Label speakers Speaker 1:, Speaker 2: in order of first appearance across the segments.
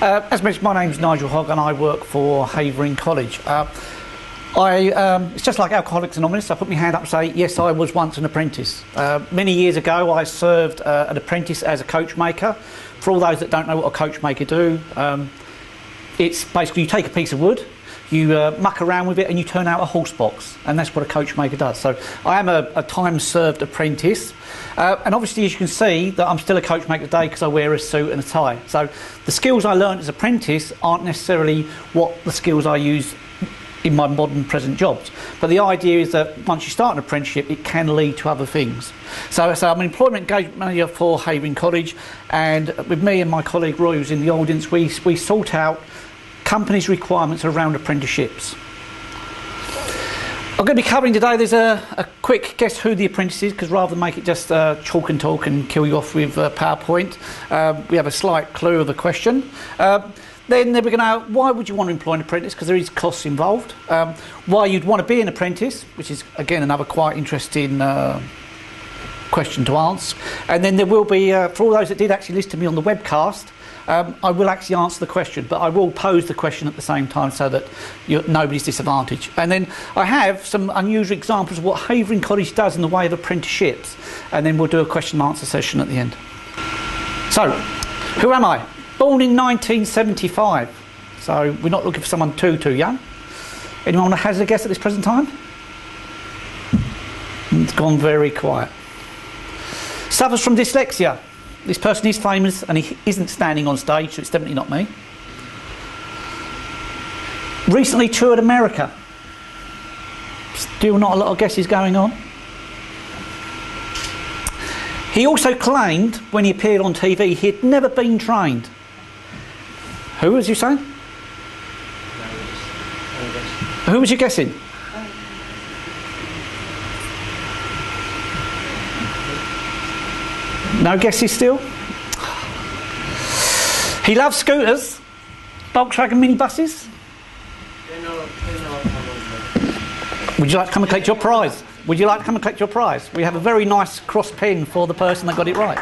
Speaker 1: As mentioned, my name's Nigel Hogg and I work for Havering College. It's just like Alcoholics Anonymous. I put my hand up and say, yes, I was once an apprentice. Many years ago, I served an apprentice as a coach maker. For all those that don't know what a coach maker do, it's basically you take a piece of wood, you muck around with it and you turn out a horse box, and that's what a coach maker does. So I am a time-served apprentice, and obviously as you can see that I'm still a coach maker today because I wear a suit and a tie. So the skills I learned as an apprentice aren't necessarily what the skills I use in my modern present jobs, but the idea is that once you start an apprenticeship it can lead to other things. So I'm an employment engagement manager for Havering College, and with me and my colleague Roy, who's in the audience, we sort out companies' requirements around apprenticeships. I'm going to be covering today, there's a quick guess who the apprentice is, because rather than make it just chalk and talk and kill you off with PowerPoint, we have a slight clue of the question. Then we're going to, why would you want to employ an apprentice? Because there is costs involved. Why you'd want to be an apprentice, which is again another quite interesting question to ask. And then there will be, for all those that did actually listen to me on the webcast, I will actually answer the question, but I will pose the question at the same time so that nobody's disadvantaged. And then I have some unusual examples of what Havering College does in the way of apprenticeships, and then we'll do a question and answer session at the end. So, who am I? Born in 1975, so we're not looking for someone too young. Anyone that has a guess at this present time? It's gone very quiet. Suffers from dyslexia. This person is famous and he isn't standing on stage, so it's definitely not me. Recently toured America. Still not a lot of guesses going on. He also claimed when he appeared on TV he had never been trained. Who was you saying? Who was you guessing? No guesses still? He loves scooters, Volkswagen minibuses. Would you like to come and collect your prize? Would you like to come and collect your prize? We have a very nice cross pin for the person that got it right.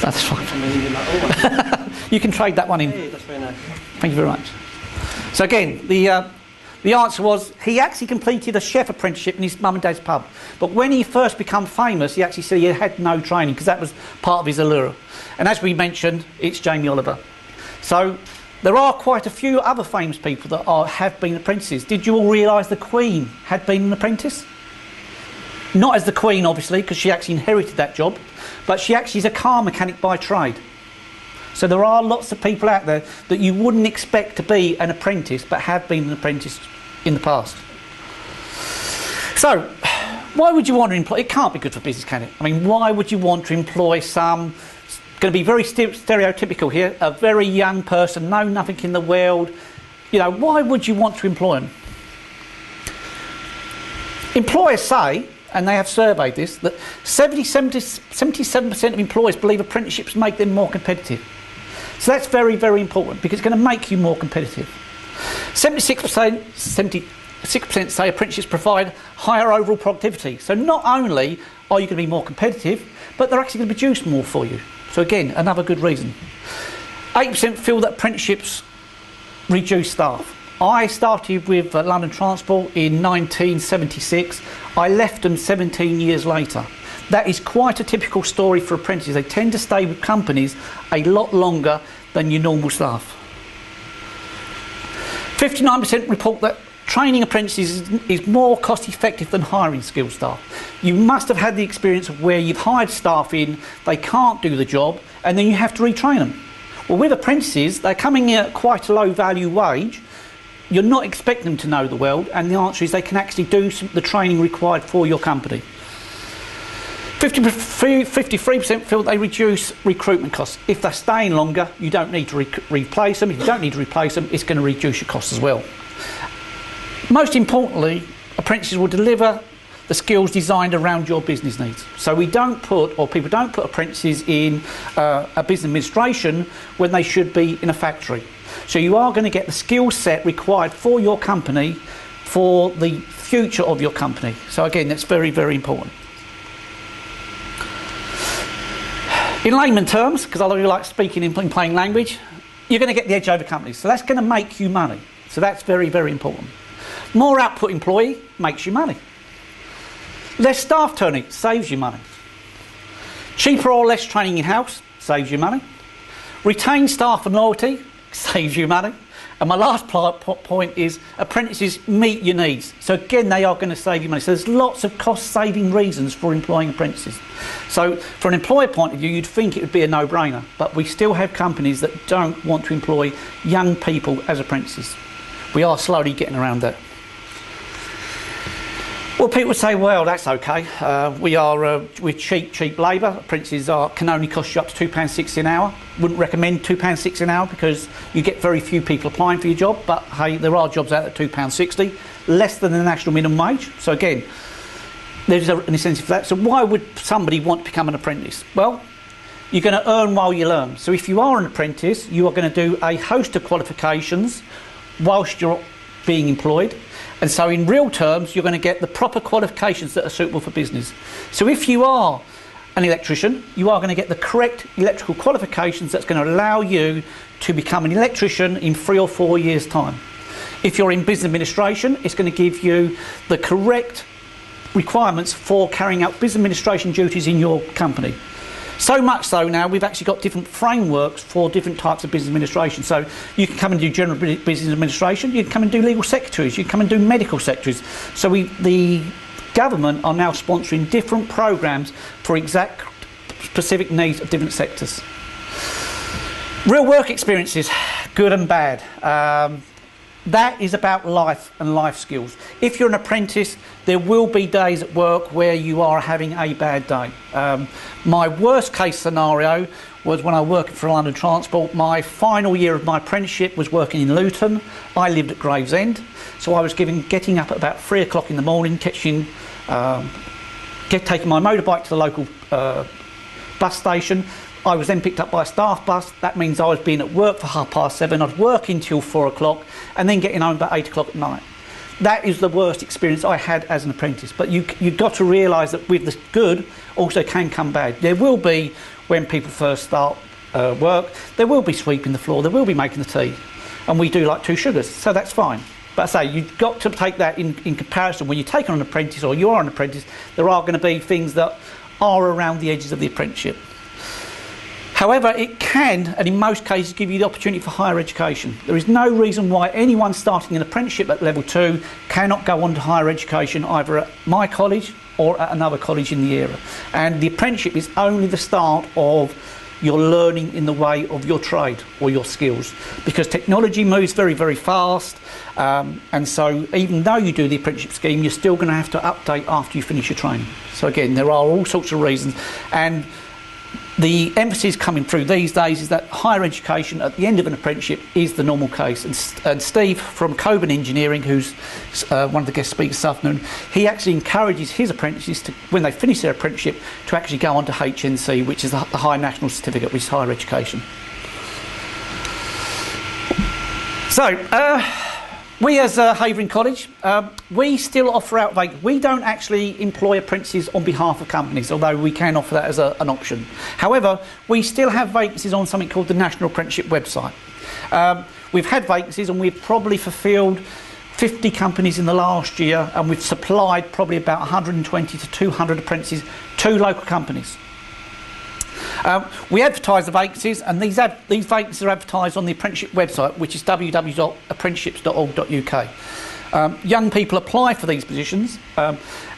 Speaker 1: That's fine. You can trade that one in. Thank you very much. So again, the answer was he actually completed a chef apprenticeship in his mum and dad's pub. But when he first became famous, he actually said he had no training because that was part of his allure. And as we mentioned, it's Jamie Oliver. So there are quite a few other famous people that have been apprentices. Did you all realise the Queen had been an apprentice? Not as the Queen, obviously, because she actually inherited that job, but she actually is a car mechanic by trade. So there are lots of people out there that you wouldn't expect to be an apprentice, but have been an apprentice in the past. So, why would you want to employ? It can't be good for business, can it? I mean, why would you want to employ some, going to be very stereotypical here, a very young person, know nothing in the world? You know, why would you want to employ them? Employers say, and they have surveyed this, that 77% of employers believe apprenticeships make them more competitive. So that's very, very important because it's going to make you more competitive. 76% say apprenticeships provide higher overall productivity. So not only are you going to be more competitive, but they're actually going to produce more for you. So again, another good reason. 8% feel that apprenticeships reduce staff. I started with London Transport in 1976. I left them 17 years later. That is quite a typical story for apprentices. They tend to stay with companies a lot longer than your normal staff. 59% report that training apprentices is more cost effective than hiring skilled staff. You must have had the experience of where you've hired staff in, they can't do the job, and then you have to retrain them. Well, with apprentices, they're coming in at quite a low value wage. You're not expecting them to know the world, and the answer is they can actually do the training required for your company. 53% feel they reduce recruitment costs. If they're staying longer, you don't need to replace them. If you don't need to replace them, it's going to reduce your costs as well. Most importantly, apprentices will deliver the skills designed around your business needs. So we don't put, or people don't put apprentices in a business administration when they should be in a factory. So you are going to get the skill set required for your company, for the future of your company. So again, that's very, very important. In layman terms, because I really like speaking in plain language, you're going to get the edge over companies. So that's going to make you money. So that's very, very important. More output employee makes you money. Less staff turning saves you money. Cheaper or less training in-house saves you money. Retain staff and loyalty saves you money. And my last point is apprentices meet your needs. So again, they are going to save you money. So there's lots of cost-saving reasons for employing apprentices. So from an employer point of view, you'd think it would be a no-brainer. But we still have companies that don't want to employ young people as apprentices. We are slowly getting around that. Well, people say, well, that's okay. We're cheap labour. Apprentices can only cost you up to £2.60 an hour. Wouldn't recommend £2.60 an hour because you get very few people applying for your job. But hey, there are jobs out at £2.60, less than the national minimum wage. So again, there's an incentive for that. So why would somebody want to become an apprentice? Well, you're going to earn while you learn. So if you are an apprentice, you are going to do a host of qualifications whilst you're being employed. And so in real terms, you're going to get the proper qualifications that are suitable for business. So if you are an electrician, you are going to get the correct electrical qualifications that's going to allow you to become an electrician in 3 or 4 years' time. If you're in business administration, it's going to give you the correct requirements for carrying out business administration duties in your company. So much so now we've actually got different frameworks for different types of business administration. So you can come and do general business administration, you can come and do legal secretaries, you can come and do medical secretaries. So the government are now sponsoring different programs for exact specific needs of different sectors. Real work experiences, good and bad. That is about life and life skills. If you're an apprentice, there will be days at work where you are having a bad day. My worst case scenario was when I worked for London Transport. My final year of my apprenticeship was working in Luton. I lived at Gravesend, so I was getting up at about 3 o'clock in the morning, taking my motorbike to the local bus station. I was then picked up by a staff bus. That means I was being at work for 7:30. I'd work until 4 o'clock and then getting home about 8 o'clock at night. That is the worst experience I had as an apprentice. But you've got to realise that with the good also can come bad. There will be, when people first start work, there will be sweeping the floor, there will be making the tea. And we do like 2 sugars, so that's fine. But I say, you've got to take that in comparison. When you take on an apprentice or you are an apprentice, there are going to be things that are around the edges of the apprenticeship. However, it can, and in most cases, give you the opportunity for higher education. There is no reason why anyone starting an apprenticeship at level 2 cannot go on to higher education either at my college or at another college in the area. And the apprenticeship is only the start of your learning in the way of your trade or your skills, because technology moves very, very fast. And so even though you do the apprenticeship scheme, you're still going to have to update after you finish your training. So again, there are all sorts of reasons. And the emphasis coming through these days is that higher education at the end of an apprenticeship is the normal case. And Steve from Coburn Engineering, who's one of the guest speakers this afternoon, he actually encourages his apprentices to, when they finish their apprenticeship, to actually go on to HNC, which is the High National Certificate, which is higher education. So, we as Havering College, we still offer out vacancies. We don't actually employ apprentices on behalf of companies, although we can offer that as an option. However, we still have vacancies on something called the National Apprenticeship website. We've had vacancies and we've probably fulfilled 50 companies in the last year, and we've supplied probably about 120 to 200 apprentices to local companies. We advertise the vacancies, and these vacancies are advertised on the apprenticeship website, which is www.apprenticeships.org.uk. Young people apply for these positions,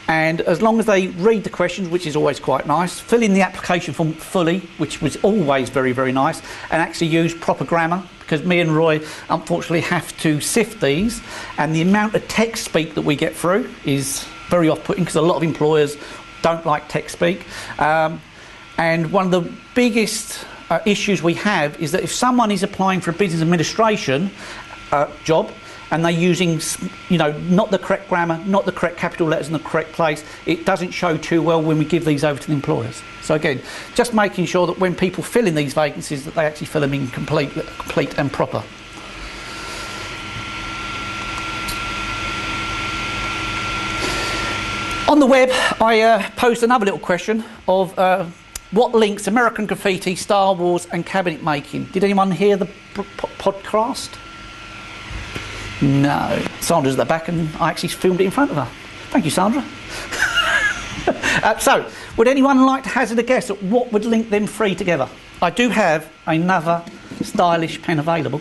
Speaker 1: and as long as they read the questions, which is always quite nice, fill in the application form fully, which was always very, very nice, and actually use proper grammar, because me and Roy unfortunately have to sift these, and the amount of text speak that we get through is very off-putting, because a lot of employers don't like text speak. And one of the biggest issues we have is that if someone is applying for a business administration job and they're using, not the correct grammar, not the correct capital letters in the correct place, it doesn't show too well when we give these over to the employers. So again, just making sure that when people fill in these vacancies that they actually fill them in complete and proper. On the web, I posed another little question of what links American Graffiti, Star Wars and cabinet making? Did anyone hear the podcast? No. Sandra's at the back and I actually filmed it in front of her. Thank you, Sandra. So, would anyone like to hazard a guess at what would link them three together? I do have another stylish pen available.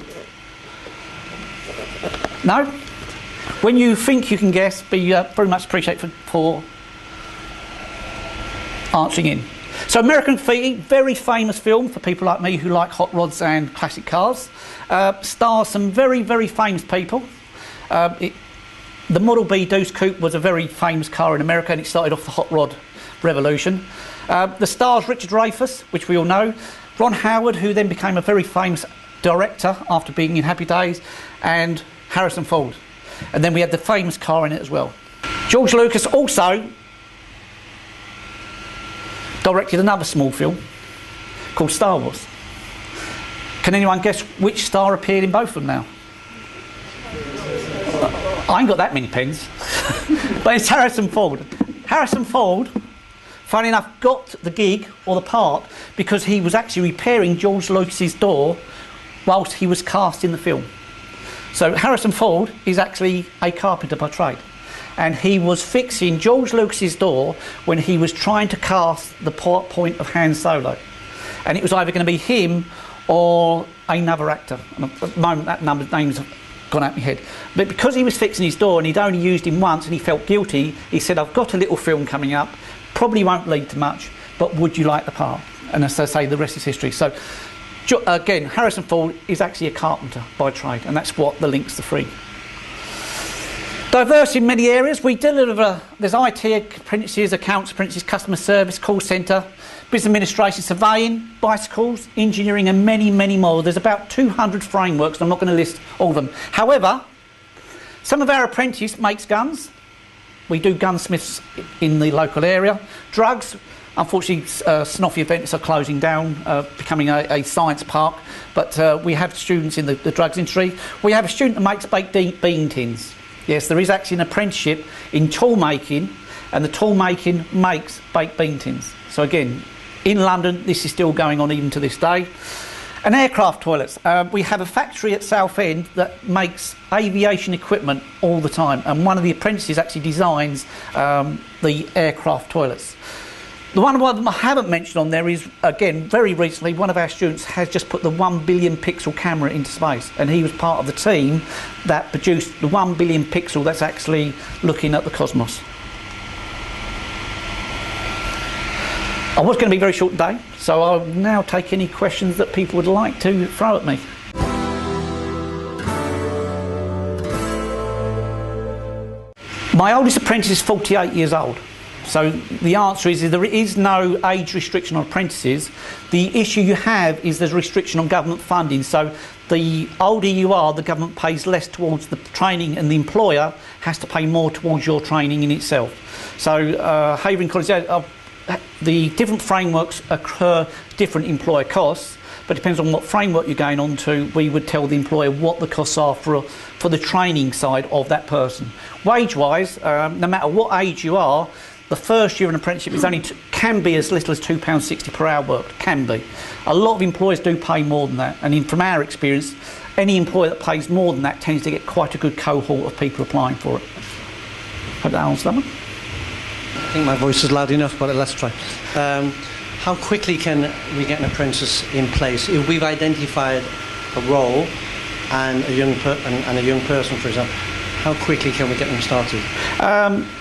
Speaker 1: No? When you think you can guess, be very much appreciated for answering in. So American Graffiti, very famous film for people like me who like hot rods and classic cars. Stars some very, very famous people. The Model B Deuce Coupe was a very famous car in America and it started off the hot rod revolution. The stars Richard Dreyfuss, which we all know. Ron Howard, who then became a very famous director after being in Happy Days. And Harrison Ford. And then we had the famous car in it as well. George Lucas also directed another small film called Star Wars. Can anyone guess which star appeared in both of them now? I ain't got that many pens. But it's Harrison Ford. Harrison Ford, funny enough, got the gig or the part because he was actually repairing George Lucas's door whilst he was cast in the film. So Harrison Ford is actually a carpenter by trade. And he was fixing George Lucas's door when he was trying to cast the point of Han Solo. And it was either going to be him or another actor. And at the moment that name's gone out of my head. But because he was fixing his door and he'd only used him once and he felt guilty, he said, I've got a little film coming up, probably won't lead to much, but would you like the part? And as I say, the rest is history. So again, Harrison Ford is actually a carpenter by trade, and that's what the links the three. Diverse in many areas. We deliver, there's IT apprentices, accounts apprentices, customer service, call centre, business administration, surveying, bicycles, engineering and many, many more. There's about 200 frameworks, and I'm not going to list all of them. However, some of our apprentices makes guns. We do gunsmiths in the local area. Drugs, unfortunately, Snoffy events are closing down, becoming a science park, but we have students in the drugs industry. We have a student that makes baked bean tins. Yes, there is actually an apprenticeship in tool making, and the tool making makes baked bean tins. So again, in London, this is still going on even to this day. And aircraft toilets. We have a factory at Southend that makes aviation equipment all the time, and one of the apprentices actually designs the aircraft toilets. The one I haven't mentioned on there is, again, very recently, one of our students has just put the 1 billion pixel camera into space, and he was part of the team that produced the 1 billion pixel that's actually looking at the cosmos. I was going to be very short today, so I'll now take any questions that people would like to throw at me. My oldest apprentice is 48 years old. So the answer is there is no age restriction on apprentices. The issue you have is there's a restriction on government funding. So the older you are, the government pays less towards the training, and the employer has to pay more towards your training in itself. So Havering College, the different frameworks occur different employer costs, but it depends on what framework you're going on to. We would tell the employer what the costs are for the training side of that person. Wage-wise, no matter what age you are, the first year of an apprenticeship is can be as little as £2.60 per hour worked, can be. A lot of employers do pay more than that, and from our experience, any employer that pays more than that tends to get quite a good cohort of people applying for it. Hope that answers that one.
Speaker 2: I think my voice is loud enough, but let's try. How quickly can we get an apprentice in place? If we've identified a role and a young person, for example, how quickly can we get them started?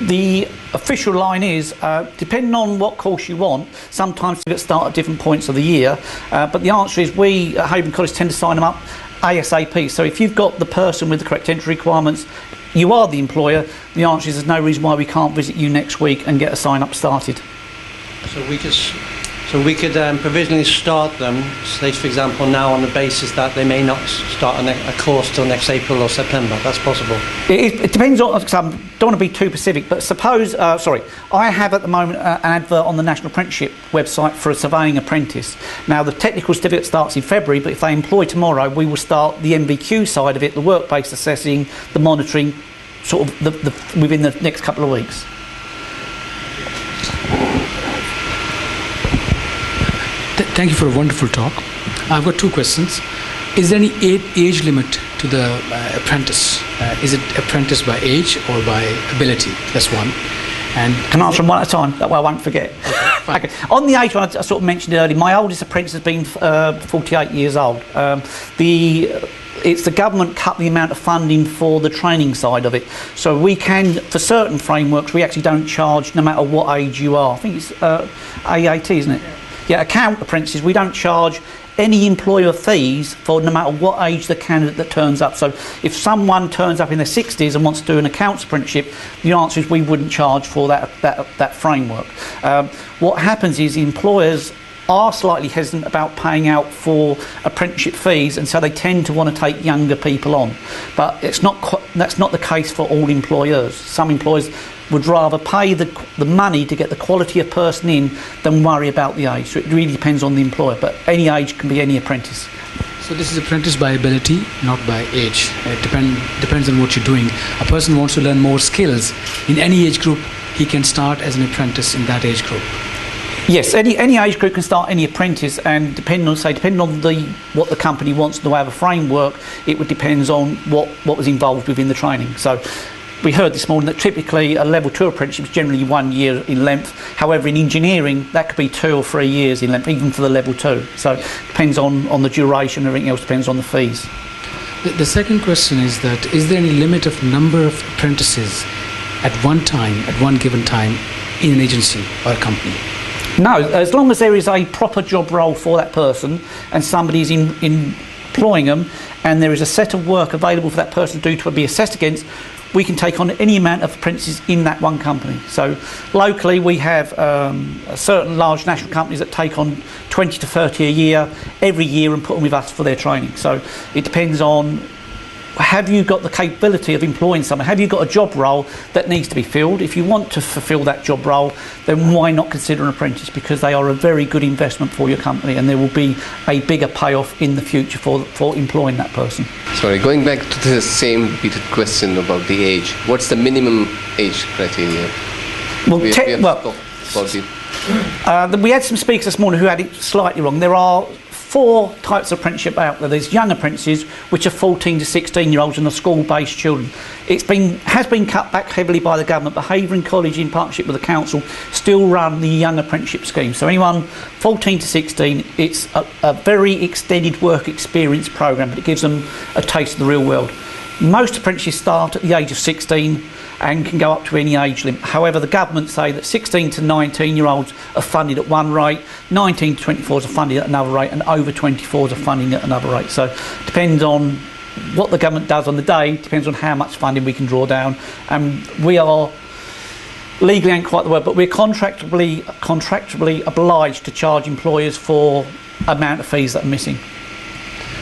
Speaker 1: The official line is, depending on what course you want, sometimes you get started at different points of the year, but the answer is we at Havering College tend to sign them up ASAP. So if you've got the person with the correct entry requirements, you are the employer, the answer is there's no reason why we can't visit you next week and get a sign-up started.
Speaker 2: So we could provisionally start them, say for example now, on the basis that they may not start a course till next April or September. That's possible.
Speaker 1: It depends on, I don't want to be too specific, but suppose, I have at the moment an advert on the National Apprenticeship website for a surveying apprentice. Now the technical certificate starts in February, but if they employ tomorrow, we will start the MVQ side of it, the work-based assessing, the monitoring, sort of within the next couple of weeks.
Speaker 3: Thank you for a wonderful talk. I've got two questions. Is there any age limit to the apprentice? Is it apprentice by age or by ability? That's one. And
Speaker 1: can I answer them one at a time? That way I won't forget. Okay. On the age one, I sort of mentioned it earlier. My oldest apprentice has been 48 years old. It's the government cut the amount of funding for the training side of it. So we can, for certain frameworks, we actually don't charge no matter what age you are. I think it's AAT, isn't it? Yeah, account apprentices, we don't charge any employer fees for no matter what age the candidate that turns up. So if someone turns up in their 60s and wants to do an accounts apprenticeship, the answer is we wouldn't charge for that framework. What happens is employers are slightly hesitant about paying out for apprenticeship fees, and so they tend to want to take younger people on. But that's not the case for all employers. Some employers would rather pay the money to get the quality of person in than worry about the age. So it really depends on the employer, but any age can be any apprentice.
Speaker 3: So this is apprentice by ability, not by age. It depends on what you're doing. A person wants to learn more skills in any age group, he can start as an apprentice in that age group.
Speaker 1: Yes, any age group can start any apprentice, and depending on what the company wants in the way of a framework, it would depend on what was involved within the training. So we heard this morning that typically a level 2 apprenticeship is generally 1 year in length. However, in engineering, that could be 2 or 3 years in length, even for the level 2. So it depends on the duration, everything else depends on the fees.
Speaker 3: The second question is that, is there any limit of number of apprentices at one given time, in an agency or a company?
Speaker 1: No, as long as there is a proper job role for that person and somebody is employing them, and there is a set of work available for that person to do to be assessed against, we can take on any amount of apprentices in that one company. So locally we have certain large national companies that take on 20 to 30 a year every year and put them with us for their training. So it depends on, have you got the capability of employing someone? Have you got a job role that needs to be filled? If you want to fulfil that job role, then why not consider an apprentice? Because they are a very good investment for your company, and there will be a bigger payoff in the future for employing that person.
Speaker 4: Sorry, going back to the same repeated question about the age. What's the minimum age criteria?
Speaker 1: We had some speakers this morning who had it slightly wrong. There are 4 types of apprenticeship out there. There's young apprentices, which are 14 to 16-year-olds and are school-based children. Has been cut back heavily by the government, but Havering College, in partnership with the council, still run the young apprenticeship scheme. So anyone 14 to 16, it's a very extended work experience programme, but it gives them a taste of the real world. Most apprentices start at the age of 16 and can go up to any age limit. However, the government say that 16 to 19-year-olds are funded at one rate, 19 to 24s are funded at another rate, and over 24s are funded at another rate. So it depends on what the government does on the day, depends on how much funding we can draw down. And we are, legally ain't quite the word, but we're contractually obliged to charge employers for amount of fees that are missing.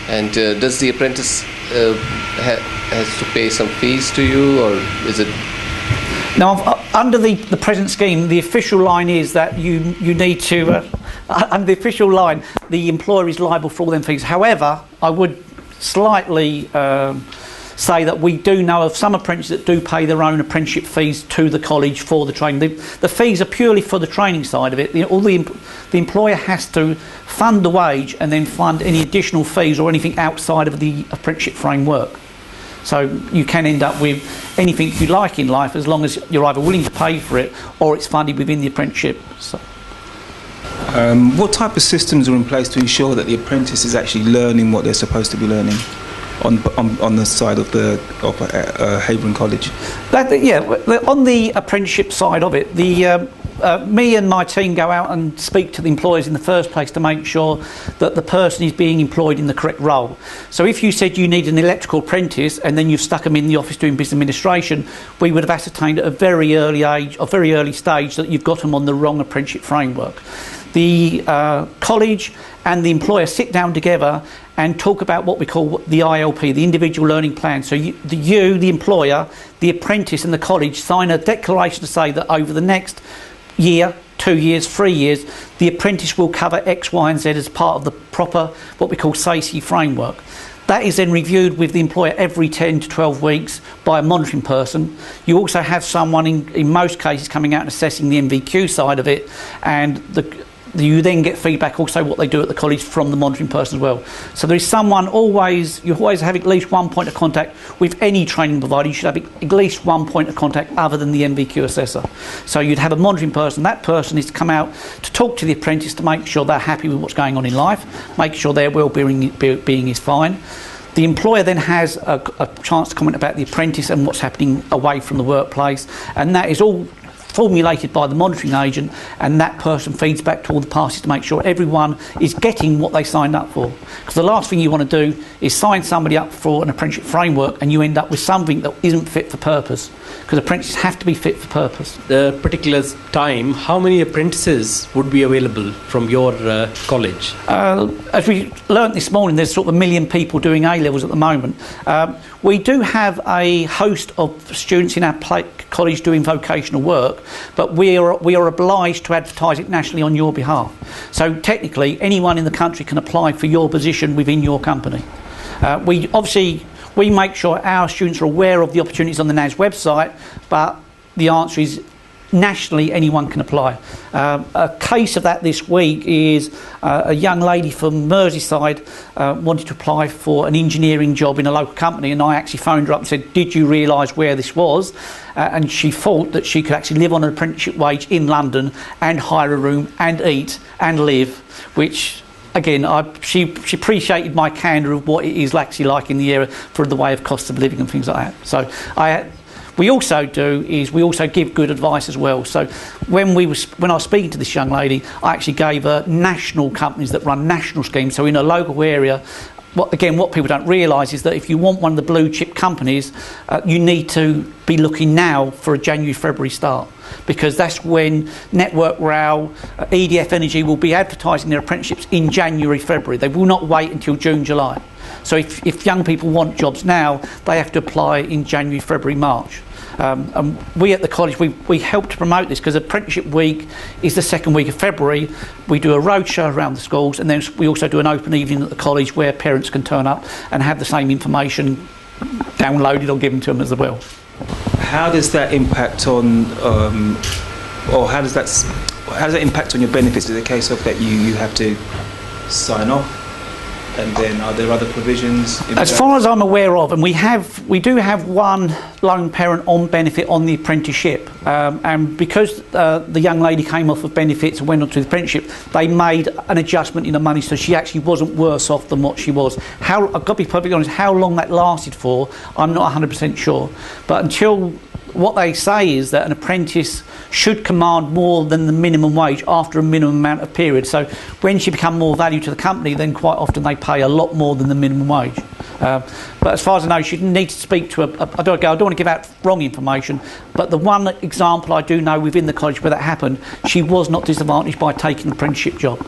Speaker 4: And does the apprentice has to pay some fees to you, or is it?
Speaker 1: Now, under the present scheme, the official line is that you need to, under the official line, the employer is liable for all them fees. However, I would slightly say that we do know of some apprentices that do pay their own apprenticeship fees to the college for the training. The fees are purely for the training side of it. The employer has to fund the wage and then fund any additional fees or anything outside of the apprenticeship framework. So you can end up with anything you like in life as long as you're either willing to pay for it or it's funded within the apprenticeship. So.
Speaker 5: What type of systems are in place to ensure that the apprentice is actually learning what they're supposed to be learning on the side of Havering College?
Speaker 1: On the apprenticeship side of it, me and my team go out and speak to the employers in the first place to make sure that the person is being employed in the correct role. So if you said you need an electrical apprentice and then you've stuck them in the office doing business administration, we would have ascertained at a very early stage that you've got them on the wrong apprenticeship framework. The college and the employer sit down together and talk about what we call the ILP, the individual learning plan. So the employer, the apprentice and the college sign a declaration to say that over the next year, 2 years, 3 years, the apprentice will cover X, Y and Z as part of the proper, what we call SACE framework. That is then reviewed with the employer every 10 to 12 weeks by a monitoring person. You also have someone in most cases coming out and assessing the MVQ side of it, and you then get feedback also what they do at the college from the monitoring person as well. So there is someone always, you always have at least one point of contact with any training provider. You should have at least one point of contact other than the MVQ assessor. So you'd have a monitoring person. That person is to come out to talk to the apprentice to make sure they're happy with what's going on in life, make sure their well-being is fine. The employer then has a chance to comment about the apprentice and what's happening away from the workplace, and that is all formulated by the monitoring agent, and that person feeds back to all the parties to make sure everyone is getting what they signed up for. Because the last thing you want to do is sign somebody up for an apprenticeship framework and you end up with something that isn't fit for purpose, because apprentices have to be fit for purpose.
Speaker 6: The particular time, how many apprentices would be available from your college?
Speaker 1: As we learnt this morning, there's sort of 1 million people doing A-levels at the moment. We do have a host of students in our college doing vocational work, but we are obliged to advertise it nationally on your behalf. So technically, anyone in the country can apply for your position within your company. We make sure our students are aware of the opportunities on the NAS website, but the answer is nationally anyone can apply. A case of that this week is a young lady from Merseyside wanted to apply for an engineering job in a local company, and I actually phoned her up and said, did you realise where this was? And she thought that she could actually live on an apprenticeship wage in London and hire a room and eat and live, which again, she appreciated my candour of what it is actually like in the area for the way of cost of living and things like that. So we also give good advice as well. So when I was speaking to this young lady, I actually gave her national companies that run national schemes. So in a local area, what people don't realise is that if you want one of the blue chip companies, you need to be looking now for a January, February start, because that's when Network Rail, EDF Energy will be advertising their apprenticeships in January, February. They will not wait until June, July. So if young people want jobs now, they have to apply in January, February, March. And we at the college, we help to promote this, because Apprenticeship Week is the second week of February. We do a roadshow around the schools, and then we also do an open evening at the college where parents can turn up and have the same information downloaded or given to them as well.
Speaker 5: How does that impact on, or how does that impact on your benefits? Is it a case of that you have to sign off? And then are there other provisions?
Speaker 1: As far as I'm aware of, and we do have one lone parent on benefit on the apprenticeship, and because the young lady came off of benefits and went on to the apprenticeship, they made an adjustment in the money, so she actually wasn't worse off than what she was. I've got to be perfectly honest, how long that lasted for, I'm not 100% sure. But until what they say is that an apprentice should command more than the minimum wage after a minimum amount of period. So when she becomes more value to the company, then quite often they pay a lot more than the minimum wage. But as far as I know, she didn't need to speak to I don't want to give out wrong information, but the one example I do know within the college where that happened, she was not disadvantaged by taking the apprenticeship job.